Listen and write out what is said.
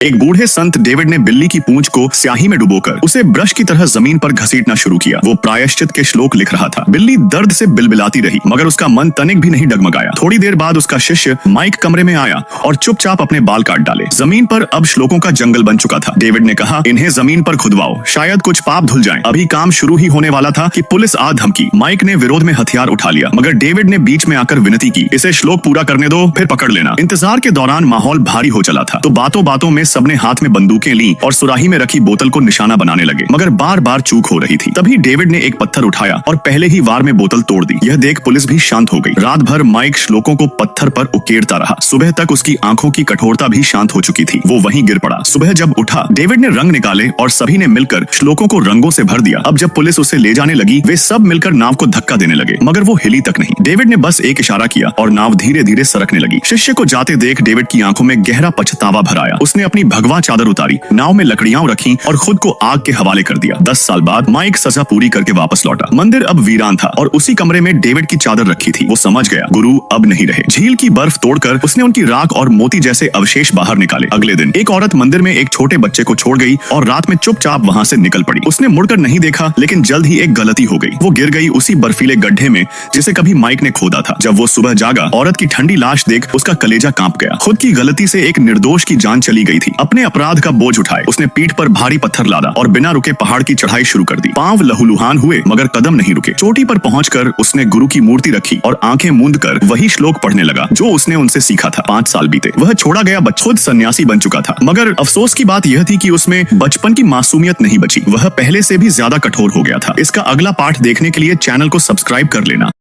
एक बूढ़े संत डेविड ने बिल्ली की पूंछ को स्याही में डुबोकर उसे ब्रश की तरह जमीन पर घसीटना शुरू किया। वो प्रायश्चित के श्लोक लिख रहा था। बिल्ली दर्द से बिलबिलाती रही, मगर उसका मन तनिक भी नहीं डगमगाया। थोड़ी देर बाद उसका शिष्य माइक कमरे में आया और चुपचाप अपने बाल काट डाले। जमीन पर अब श्लोकों का जंगल बन चुका था। डेविड ने कहा, इन्हें जमीन पर खुदवाओ, शायद कुछ पाप धुल जाएं। अभी काम शुरू ही होने वाला था कि पुलिस आ धमकी। माइक ने विरोध में हथियार उठा लिया, मगर डेविड ने बीच में आकर विनती की, इसे श्लोक पूरा करने दो, फिर पकड़ लेना। इंतजार के दौरान माहौल भारी हो चला था, तो बातों बातों में सबने हाथ में बंदूकें ली और सुराही में रखी बोतल को निशाना बनाने लगे, मगर बार बार चूक हो रही थी। तभी डेविड ने एक पत्थर उठाया और पहले ही वार में बोतल तोड़ दी। यह देख पुलिस भी शांत हो गई। रात भर माइक श्लोकों को पत्थर पर उकेरता रहा। सुबह तक उसकी आंखों की कठोरता भी शांत हो चुकी थी। वो वहीं गिर पड़ा। सुबह जब उठा, डेविड ने रंग निकाले और सभी ने मिलकर श्लोकों को रंगों से भर दिया। अब जब पुलिस उसे ले जाने लगी, वे सब मिलकर नाव को धक्का देने लगे, मगर वो हिली तक नहीं। डेविड ने बस एक इशारा किया और नाव धीरे धीरे सरकने लगी। शिष्य को जाते देख डेविड की आंखों में गहरा पछतावा भर आया। उसने अपनी भगवा चादर उतारी, नाव में लकड़ियां रखी और खुद को आग के हवाले कर दिया। 10 साल बाद माइक सजा पूरी करके वापस लौटा। मंदिर अब वीरान था और उसी कमरे में डेविड की चादर रखी थी। वो समझ गया, गुरु अब नहीं रहे। झील की बर्फ तोड़कर उसने उनकी राख और मोती जैसे अवशेष बाहर निकाले। अगले दिन एक औरत मंदिर में एक छोटे बच्चे को छोड़ गई और रात में चुपचाप वहां से निकल पड़ी। उसने मुड़कर नहीं देखा, लेकिन जल्द ही एक गलती हो गई। वो गिर गई उसी बर्फीले गड्ढे में जिसे कभी माइक ने खोदा था। जब वो सुबह जागा, औरत की ठंडी लाश देख उसका कलेजा कांप गया। खुद की गलती से एक निर्दोष की जान चली गई थी। अपने अपराध का बोझ उठाए उसने पीठ पर भारी पत्थर लादा और बिना रुके पहाड़ की चढ़ाई शुरू कर दी। पांव लहूलुहान हुए, मगर कदम नहीं रुके। चोटी पर पहुंचकर उसने गुरु की मूर्ति रखी और आंखें मूंदकर वही श्लोक पढ़ने लगा जो उसने उनसे सीखा था। 5 साल बीते। वह छोड़ा गया बच्चा खुद सन्यासी बन चुका था, मगर अफसोस की बात यह थी कि उसमें बचपन की मासूमियत नहीं बची। वह पहले से भी ज्यादा कठोर हो गया था। इसका अगला पाठ देखने के लिए चैनल को सब्सक्राइब कर लेना।